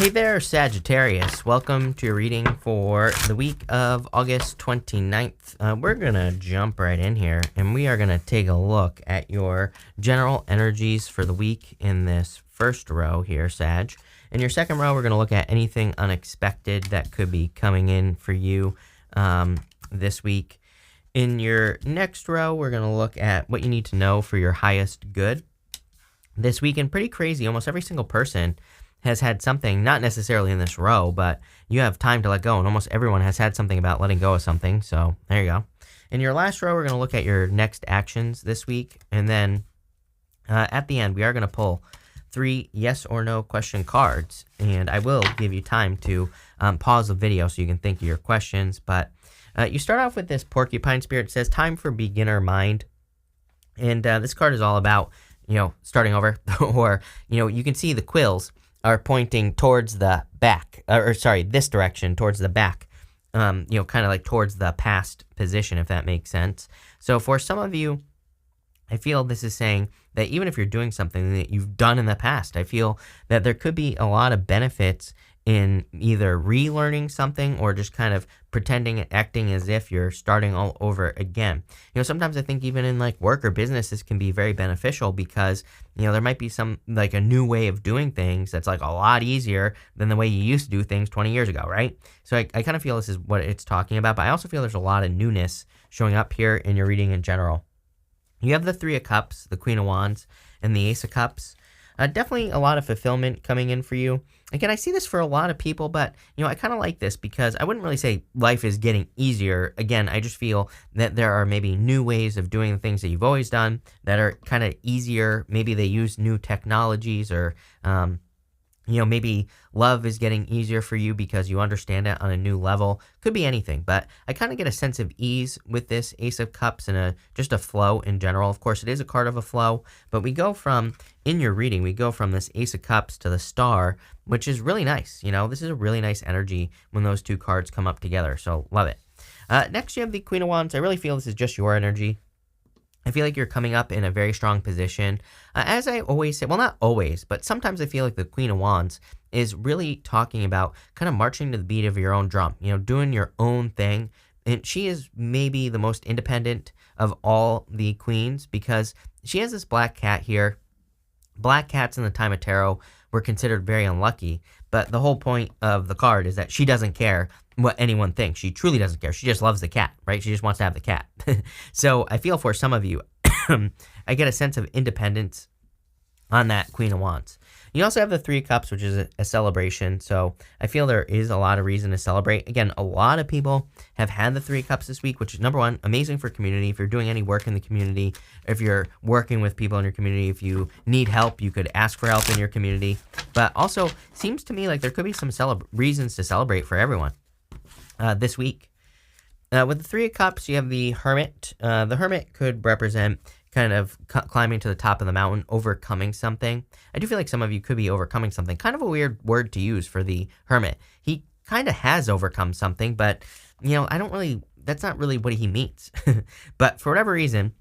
Hey there, Sagittarius. Welcome to your reading for the week of August 29th. We're going to jump right in here, and we are going to take a look at your general energies for the week in this first row here, Sag. In your second row, we're going to look at anything unexpected that could be coming in for you this week. In your next row, we're going to look at what you need to know for your highest good this week. And pretty crazy, almost every single person has had something, not necessarily in this row, but you have time to let go, and almost everyone has had something about letting go of something, so there you go. In your last row, we're going to look at your next actions this week, and then at the end, we are going to pull 3 yes or no question cards, and I will give you time to pause the video so you can think of your questions, but you start off with this porcupine spirit. It says, time for beginner mind, and this card is all about, starting over, or, you can see the quills are pointing towards the back, this direction, towards the back, kind of like towards the past position, if that makes sense. So for some of you, I feel this is saying that even if you're doing something that you've done in the past, I feel that there could be a lot of benefits in either relearning something or just kind of pretending and acting as if you're starting all over again. Sometimes I think even in like work or business, this can be very beneficial because, there might be some like a new way of doing things that's like a lot easier than the way you used to do things 20 years ago, right? So I kind of feel this is what it's talking about, but I also feel there's a lot of newness showing up here in your reading in general. You have the 3 of Cups, the Queen of Wands, and the Ace of Cups. Definitely a lot of fulfillment coming in for you. Again, I see this for a lot of people, but, I kind of like this because I wouldn't really say life is getting easier. Again, I just feel that there are maybe new ways of doing the things that you've always done that are kind of easier. Maybe they use new technologies or, maybe love is getting easier for you because you understand it on a new level. Could be anything, but I kind of get a sense of ease with this Ace of Cups and just a flow in general. Of course, it is a card of a flow, but in your reading, we go from this Ace of Cups to the Star, which is really nice. This is a really nice energy when those 2 cards come up together, so love it. Next, you have the Queen of Wands. I really feel this is just your energy. I feel like you're coming up in a very strong position. As I always say, well, not always, but sometimes I feel like the Queen of Wands is really talking about kind of marching to the beat of your own drum, doing your own thing. And she is maybe the most independent of all the queens because she has this black cat here. Black cats in the time of tarot were considered very unlucky, but the whole point of the card is that she doesn't care what anyone thinks. She truly doesn't care. She just loves the cat, right? She just wants to have the cat. So I feel for some of you, I get a sense of independence on that Queen of Wands. You also have the 3 of Cups, which is a celebration. So I feel there is a lot of reason to celebrate. Again, a lot of people have had the 3 of Cups this week, which is number one, amazing for community. If you're doing any work in the community, if you're working with people in your community, if you need help, you could ask for help in your community. But also seems to me like there could be some reasons to celebrate for everyone this week. With the 3 of Cups, you have the Hermit. The Hermit could represent kind of climbing to the top of the mountain, overcoming something. I do feel like some of you could be overcoming something. Kind of a weird word to use for the Hermit. He kind of has overcome something, but, that's not really what he means. But for whatever reason,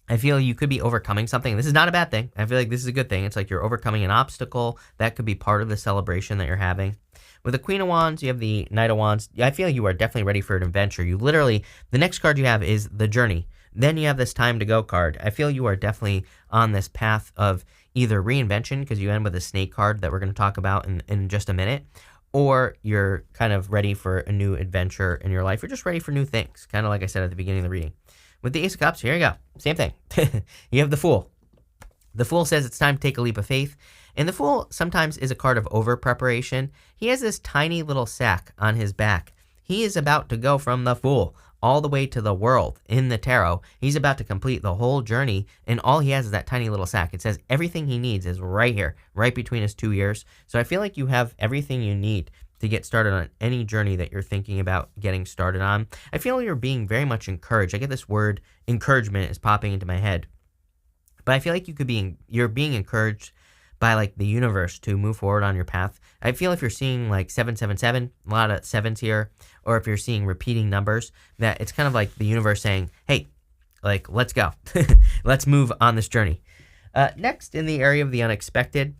I feel you could be overcoming something. This is not a bad thing. I feel like this is a good thing. It's like you're overcoming an obstacle. That could be part of the celebration that you're having. With the Queen of Wands, you have the Knight of Wands. I feel you are definitely ready for an adventure. The next card you have is the Journey. Then you have this Time to Go card. I feel you are definitely on this path of either reinvention, because you end with a snake card that we're going to talk about in just a minute, or you're kind of ready for a new adventure in your life. You're just ready for new things, kind of like I said at the beginning of the reading. With the Ace of Cups, here you go. Same thing. You have the Fool. The Fool says it's time to take a leap of faith. And the Fool sometimes is a card of over-preparation. He has this tiny little sack on his back. He is about to go from the Fool all the way to the World in the tarot. He's about to complete the whole journey, and all he has is that tiny little sack. It says everything he needs is right here, right between his 2 ears. So I feel like you have everything you need to get started on any journey that you're thinking about getting started on. I feel you're being very much encouraged. I get this word encouragement is popping into my head. But I feel like you're being encouraged by like the universe to move forward on your path. I feel if you're seeing like 777, a lot of sevens here, or if you're seeing repeating numbers, that it's kind of like the universe saying, hey, like, let's go. Let's move on this journey. Next, in the area of the unexpected,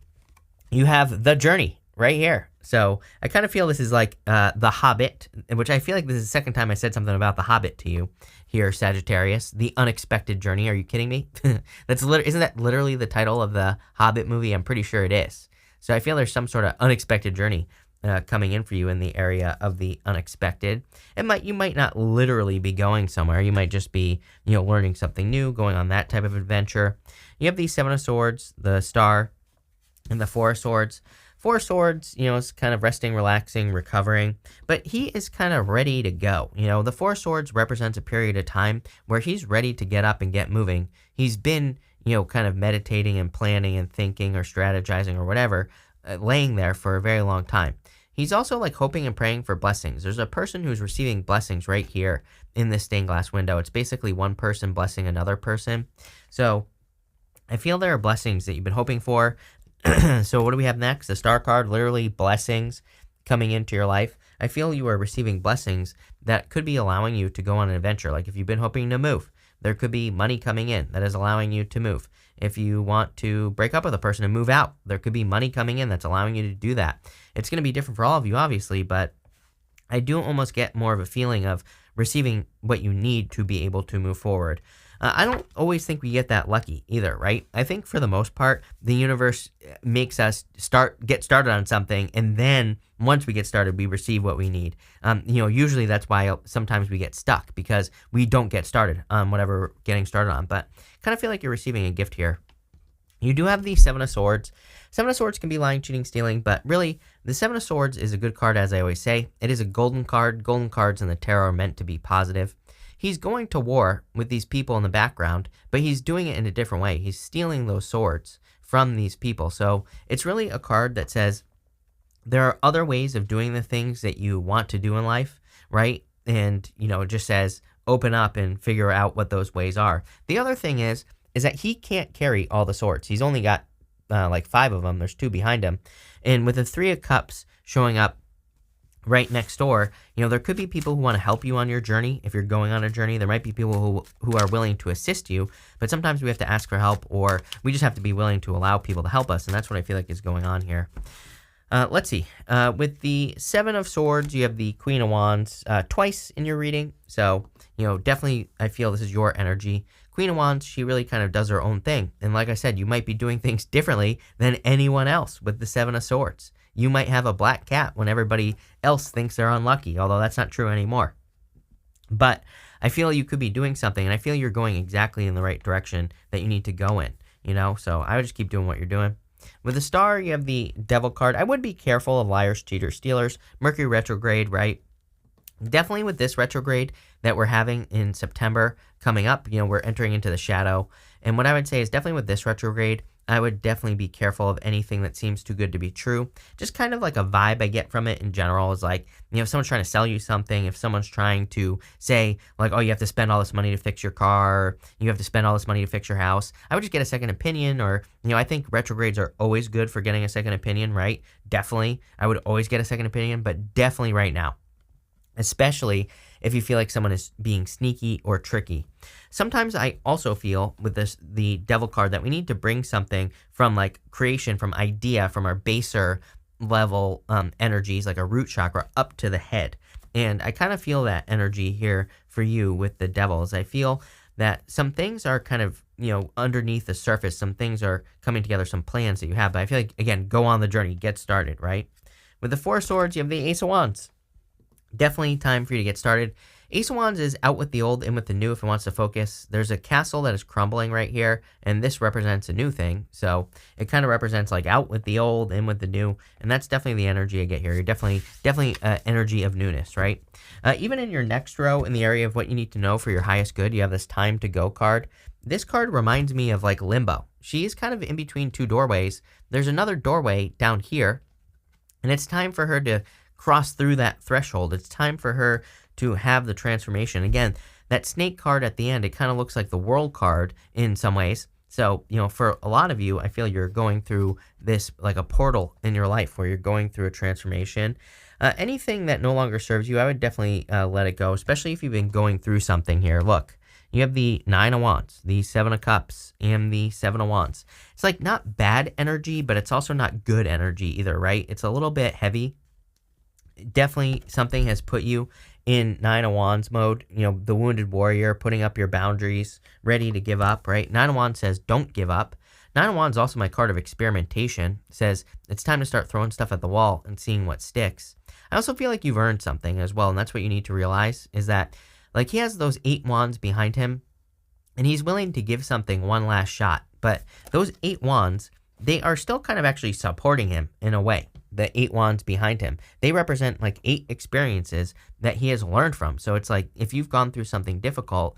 you have the Journey right here. So I kind of feel this is like The Hobbit, which I feel like this is the second time I said something about The Hobbit to you here, Sagittarius. The Unexpected Journey. Are you kidding me? Isn't that literally the title of the Hobbit movie? I'm pretty sure it is. So I feel there's some sort of unexpected journey coming in for you in the area of the unexpected. You might not literally be going somewhere. You might just be, learning something new, going on that type of adventure. You have the Seven of Swords, the Star, and the Four of Swords. Four of Swords, is kind of resting, relaxing, recovering, but he is kind of ready to go. The Four of Swords represents a period of time where he's ready to get up and get moving. He's been, kind of meditating and planning and thinking or strategizing or whatever, laying there for a very long time. He's also like hoping and praying for blessings. There's a person who's receiving blessings right here in this stained glass window. It's basically one person blessing another person. So I feel there are blessings that you've been hoping for. So what do we have next? The Star card, literally blessings coming into your life. I feel you are receiving blessings that could be allowing you to go on an adventure. Like if you've been hoping to move, there could be money coming in that is allowing you to move. If you want to break up with a person and move out, there could be money coming in that's allowing you to do that. It's going to be different for all of you, obviously, but I do almost get more of a feeling of receiving what you need to be able to move forward. I don't always think we get that lucky either, right? I think for the most part, the universe makes us get started on something, and then once we get started, we receive what we need. Usually that's why sometimes we get stuck, because we don't get started on whatever we're getting started on. But kind of feel like you're receiving a gift here. You do have the Seven of Swords. Seven of Swords can be lying, cheating, stealing, but really, the Seven of Swords is a good card, as I always say. It is a golden card. Golden cards in the tarot are meant to be positive. He's going to war with these people in the background, but he's doing it in a different way. He's stealing those swords from these people. So it's really a card that says there are other ways of doing the things that you want to do in life, right? And, it just says open up and figure out what those ways are. The other thing is that he can't carry all the swords. He's only got like 5 of them. There's 2 behind him. And with the 3 of Cups showing up right next door, there could be people who want to help you on your journey. If you're going on a journey, there might be people who are willing to assist you, but sometimes we have to ask for help, or we just have to be willing to allow people to help us, and that's what I feel like is going on here. Let's see. With the Seven of Swords, you have the Queen of Wands twice in your reading, so, definitely I feel this is your energy. Queen of Wands, she really kind of does her own thing, and like I said, you might be doing things differently than anyone else with the Seven of Swords. You might have a black cat when everybody else thinks they're unlucky, although that's not true anymore. But I feel you could be doing something, and I feel you're going exactly in the right direction that you need to go in, So I would just keep doing what you're doing. With the Star, you have the Devil card. I would be careful of liars, cheaters, stealers. Mercury retrograde, right? Definitely with this retrograde that we're having in September coming up, we're entering into the shadow. And what I would say is definitely with this retrograde, I would definitely be careful of anything that seems too good to be true. Just kind of like a vibe I get from it in general is like, if someone's trying to sell you something, if someone's trying to say like, oh, you have to spend all this money to fix your car, you have to spend all this money to fix your house, I would just get a second opinion. Or, I think retrogrades are always good for getting a second opinion, right? Definitely. I would always get a second opinion, but definitely right now. Especially if you feel like someone is being sneaky or tricky. Sometimes I also feel with the Devil card that we need to bring something from like creation, from idea, from our baser level energies, like a root chakra, up to the head. And I kind of feel that energy here for you with the Devils. I feel that some things are kind of, underneath the surface. Some things are coming together, some plans that you have. But I feel like, again, go on the journey, get started, right? With the Four of Swords, you have the Ace of Wands. Definitely time for you to get started. Ace of Wands is out with the old, in with the new if it wants to focus. There's a castle that is crumbling right here, and this represents a new thing. So it kind of represents like out with the old, in with the new, and that's definitely the energy I get here. You're definitely energy of newness, right? Even in your next row, in the area of what you need to know for your highest good, you have this time to go card. This card reminds me of like Limbo. She is kind of in between 2 doorways. There's another doorway down here, and it's time for her to cross through that threshold. It's time for her to have the transformation. Again, that snake card at the end, it kind of looks like the world card in some ways. So, for a lot of you, I feel you're going through this like a portal in your life where you're going through a transformation. Anything that no longer serves you, I would definitely let it go, especially if you've been going through something here. Look, You have the Nine of Wands, the Seven of Cups, and the Seven of Wands. It's like not bad energy, but it's also not good energy either, right? It's a little bit heavy. Definitely something has put you in Nine of Wands mode, the wounded warrior, putting up your boundaries, ready to give up, right? Nine of Wands says, don't give up. Nine of Wands is also my card of experimentation. It says it's time to start throwing stuff at the wall and seeing what sticks. I also feel like you've earned something as well, and that's what you need to realize is that, like, he has those 8 wands behind him, and he's willing to give something one last shot. But those 8 wands, they are still kind of actually supporting him in a way. The 8 wands behind him, they represent like 8 experiences that he has learned from. So it's like if you've gone through something difficult,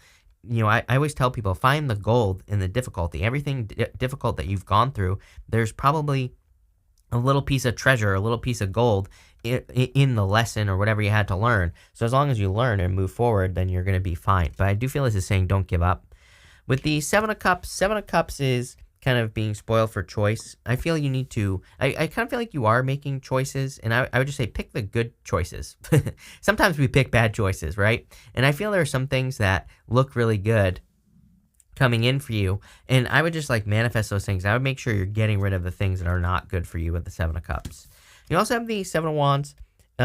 I always tell people, find the gold in the difficulty. Everything difficult that you've gone through, there's probably a little piece of treasure, a little piece of gold in the lesson or whatever you had to learn. So as long as you learn and move forward, then you're going to be fine. But I do feel this is saying don't give up. With the Seven of Cups is kind of being spoiled for choice. I feel you need to, I kind of feel like you are making choices, and I would just say pick the good choices. Sometimes we pick bad choices, right? And I feel there are some things that look really good coming in for you, and I would just like manifest those things. I would make sure you're getting rid of the things that are not good for you with the Seven of Cups. You also have the Seven of Wands.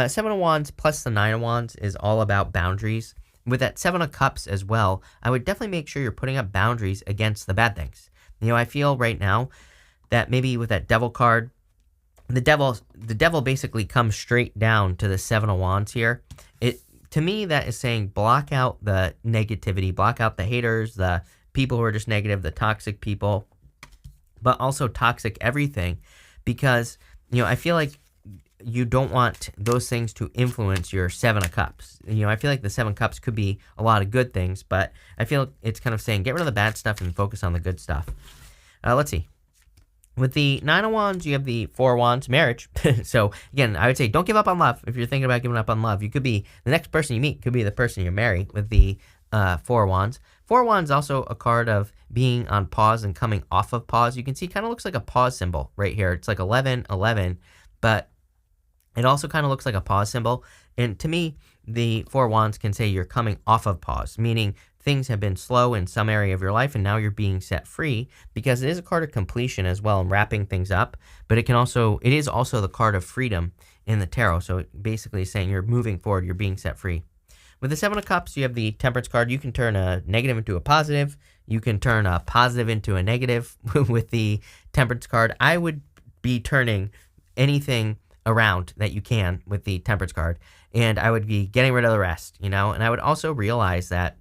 Seven of Wands plus the Nine of Wands is all about boundaries. With that Seven of Cups as well, I would definitely make sure you're putting up boundaries against the bad things. I feel right now that maybe with that Devil card, the devil basically comes straight down to the Seven of Wands here. To me, that is saying block out the negativity, block out the haters, the people who are just negative, the toxic people, but also toxic everything, because, I feel like you don't want those things to influence your Seven of Cups. I feel like the Seven Cups could be a lot of good things, but I feel it's kind of saying get rid of the bad stuff and focus on the good stuff. Let's see. With the Nine of Wands, you have the Four of Wands, marriage. So again, I would say don't give up on love. If you're thinking about giving up on love, you could be the next person you meet could be the person you marry with the Four of Wands. Four of Wands also a card of being on pause and coming off of pause. You can see it kind of looks like a pause symbol right here. It's like 11, 11, but it also kind of looks like a pause symbol. And to me, the Four of Wands can say you're coming off of pause, meaning things have been slow in some area of your life and now you're being set free, because it is a card of completion as well and wrapping things up. But it is also the card of freedom in the tarot. So it basically is saying you're moving forward, you're being set free. With the Seven of Cups, you have the Temperance card. You can turn a negative into a positive. You can turn a positive into a negative with the Temperance card. I would be turning anything around that you can with the Temperance card, and I would be getting rid of the rest, and I would also realize that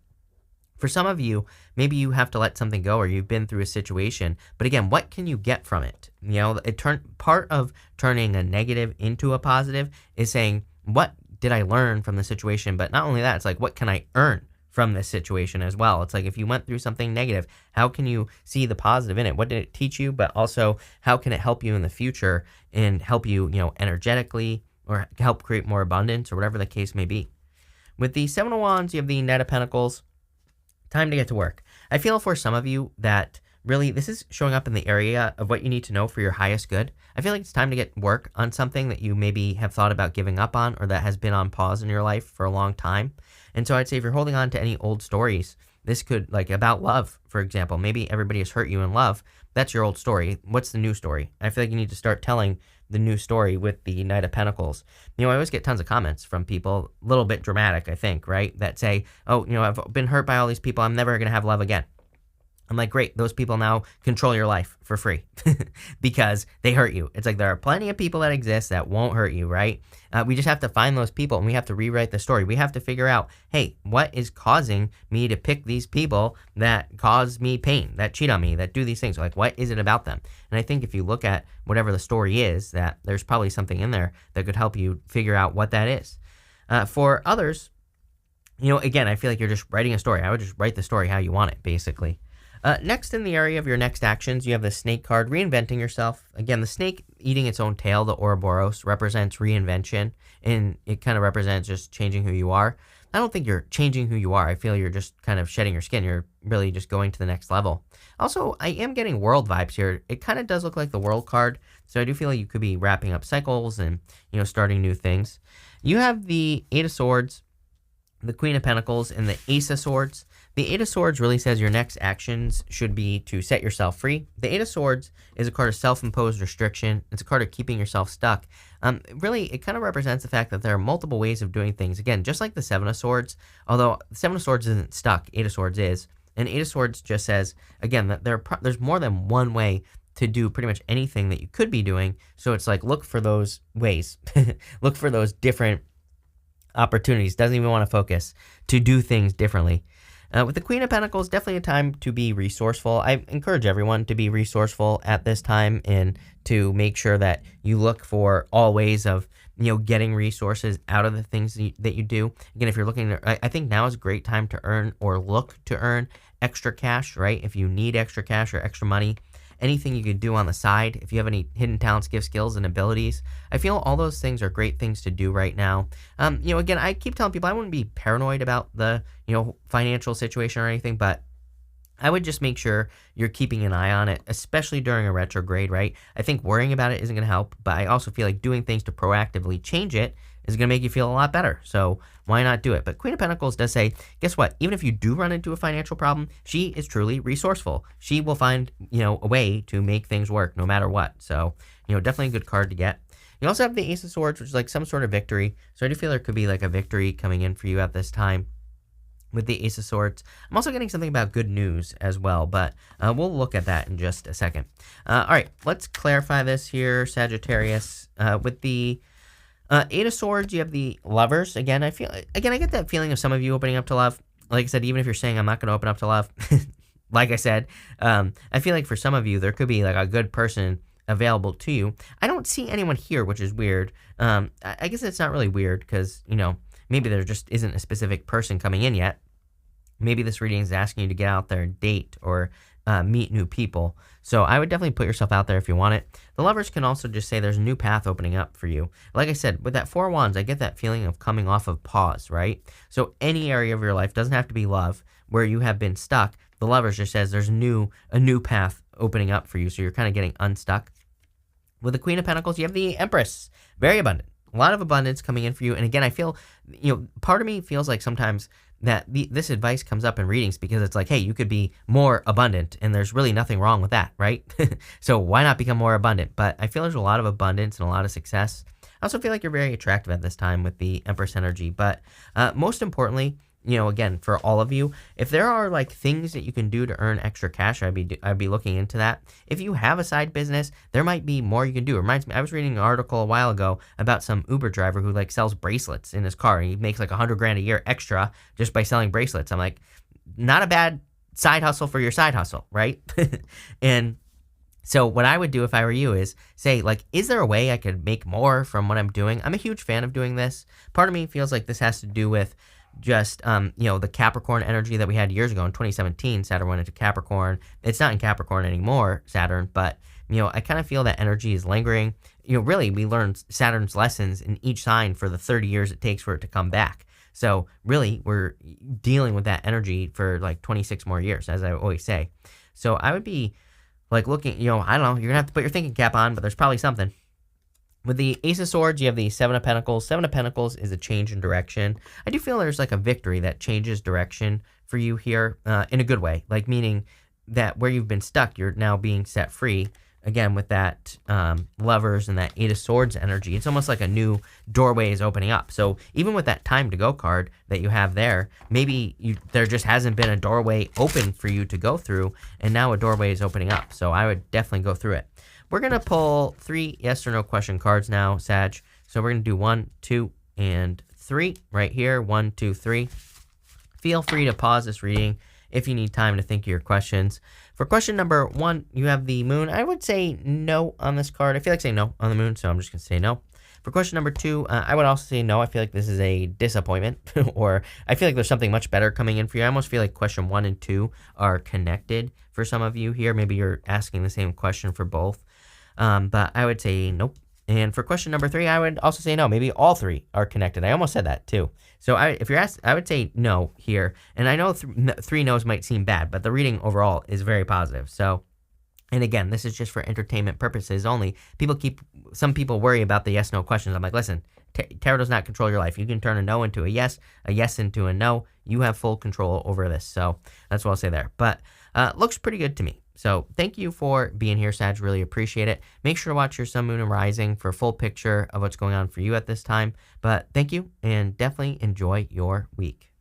for some of you, maybe you have to let something go or you've been through a situation, but again, what can you get from it? Part of turning a negative into a positive is saying, what did I learn from the situation? But not only that, it's like, what can I earn from this situation as well? It's like, if you went through something negative, how can you see the positive in it? What did it teach you? But also, how can it help you in the future and help you, energetically, or help create more abundance, or whatever the case may be. With the Seven of Wands, you have the Knight of Pentacles. Time to get to work. I feel for some of you that really this is showing up in the area of what you need to know for your highest good. I feel like it's time to get work on something that you maybe have thought about giving up on, or that has been on pause in your life for a long time. And so I'd say if you're holding on to any old stories, this could, like about love, for example, maybe everybody has hurt you in love. That's your old story. What's the new story? I feel like you need to start telling the new story with the Knight of Pentacles. I always get tons of comments from people, a little bit dramatic, I think, right? That say, oh, I've been hurt by all these people. I'm never going to have love again. I'm like, great, those people now control your life for free because they hurt you. It's like there are plenty of people that exist that won't hurt you, right? We just have to find those people, and we have to rewrite the story. We have to figure out, hey, what is causing me to pick these people that cause me pain, that cheat on me, that do these things? Like, what is it about them? And I think if you look at whatever the story is, that there's probably something in there that could help you figure out what that is. For others, again, I feel like you're just writing a story. I would just write the story how you want it, basically. Next, in the area of your next actions, you have the Snake card, reinventing yourself. Again, the snake eating its own tail, the Ouroboros, represents reinvention, and it kind of represents just changing who you are. I don't think you're changing who you are. I feel you're just kind of shedding your skin. You're really just going to the next level. Also, I am getting world vibes here. It kind of does look like the World card, so I do feel like you could be wrapping up cycles and, starting new things. You have the Eight of Swords, the Queen of Pentacles, and the Ace of Swords. The Eight of Swords really says your next actions should be to set yourself free. The Eight of Swords is a card of self-imposed restriction. It's a card of keeping yourself stuck. Really, it kind of represents the fact that there are multiple ways of doing things. Again, just like the Seven of Swords, although the Seven of Swords isn't stuck, Eight of Swords is. And Eight of Swords just says, again, that there's more than one way to do pretty much anything that you could be doing. So it's like, look for those ways. Look for those different opportunities. Doesn't even want to focus to do things differently. With the Queen of Pentacles, definitely a time to be resourceful. I encourage everyone to be resourceful at this time and to make sure that you look for all ways of, getting resources out of the things that you do. Again, if you're looking, I think now is a great time to earn or look to earn extra cash, right? If you need extra cash or extra money, anything you could do on the side, if you have any hidden talents, gifts, skills, and abilities, I feel all those things are great things to do right now. Again, I keep telling people I wouldn't be paranoid about the, financial situation or anything, but I would just make sure you're keeping an eye on it, especially during a retrograde, right? I think worrying about it isn't going to help, but I also feel like doing things to proactively change it is going to make you feel a lot better. So why not do it? But Queen of Pentacles does say, guess what? Even if you do run into a financial problem, she is truly resourceful. She will find, a way to make things work no matter what. So, definitely a good card to get. You also have the Ace of Swords, which is like some sort of victory. So I do feel there could be like a victory coming in for you at this time with the Ace of Swords. I'm also getting something about good news as well, but we'll look at that in just a second. All right, let's clarify this here, Sagittarius. With the Eight of Swords, you have the Lovers. Again, I get that feeling of some of you opening up to love. Like I said, even if you're saying I'm not going to open up to love, like I said, I feel like for some of you, there could be like a good person available to you. I don't see anyone here, which is weird. I guess it's not really weird because, maybe there just isn't a specific person coming in yet. Maybe this reading is asking you to get out there and date or meet new people. So I would definitely put yourself out there if you want it. The Lovers can also just say there's a new path opening up for you. Like I said, with that Four of Wands, I get that feeling of coming off of pause, right? So any area of your life, doesn't have to be love, where you have been stuck. The Lovers just says there's a new path opening up for you. So you're kind of getting unstuck. With the Queen of Pentacles, you have the Empress. Very abundant. A lot of abundance coming in for you. And again, I feel, part of me feels like sometimes that this advice comes up in readings because it's like, hey, you could be more abundant and there's really nothing wrong with that, right? So why not become more abundant? But I feel there's a lot of abundance and a lot of success. I also feel like you're very attractive at this time with the Empress energy. But most importantly, again, for all of you, if there are like things that you can do to earn extra cash, I'd be looking into that. If you have a side business, there might be more you can do. It reminds me, I was reading an article a while ago about some Uber driver who like sells bracelets in his car. And he makes like $100,000 a year extra just by selling bracelets. I'm like, not a bad side hustle for your side hustle, right? And so what I would do if I were you is say, like, is there a way I could make more from what I'm doing? I'm a huge fan of doing this. Part of me feels like this has to do with just, the Capricorn energy that we had years ago in 2017. Saturn went into Capricorn. It's not in Capricorn anymore, Saturn, but, I kind of feel that energy is lingering. Really, we learned Saturn's lessons in each sign for the 30 years it takes for it to come back. So really, we're dealing with that energy for like 26 more years, as I always say. So I would be like looking, I don't know, you're going to have to put your thinking cap on, but there's probably something. With the Ace of Swords, you have the Seven of Pentacles. Seven of Pentacles is a change in direction. I do feel there's like a victory that changes direction for you here in a good way. Like meaning that where you've been stuck, you're now being set free. Again, with that Lovers and that Eight of Swords energy, it's almost like a new doorway is opening up. So even with that Time to Go card that you have there, maybe there just hasn't been a doorway open for you to go through, and now a doorway is opening up. So I would definitely go through it. We're going to pull 3 yes or no question cards now, Sag. So we're going to do 1, 2, and 3 right here. 1, 2, 3. Feel free to pause this reading if you need time to think of your questions. For question number 1, you have the Moon. I would say no on this card. I feel like saying no on the Moon, so I'm just going to say no. For question number 2, I would also say no. I feel like this is a disappointment, or I feel like there's something much better coming in for you. I almost feel like question 1 and 2 are connected for some of you here. Maybe you're asking the same question for both. But I would say nope. And for question number 3, I would also say no. Maybe all 3 are connected. I almost said that too. So if you're asked, I would say no here. And I know 3 no's might seem bad, but the reading overall is very positive. So, and again, this is just for entertainment purposes only. Some people worry about the yes/no questions. I'm like, listen, Tarot does not control your life. You can turn a no into a yes into a no. You have full control over this. So that's what I'll say there. But looks pretty good to me. So thank you for being here, Sag. Really appreciate it. Make sure to watch your sun, moon, and rising for a full picture of what's going on for you at this time. But thank you, and definitely enjoy your week.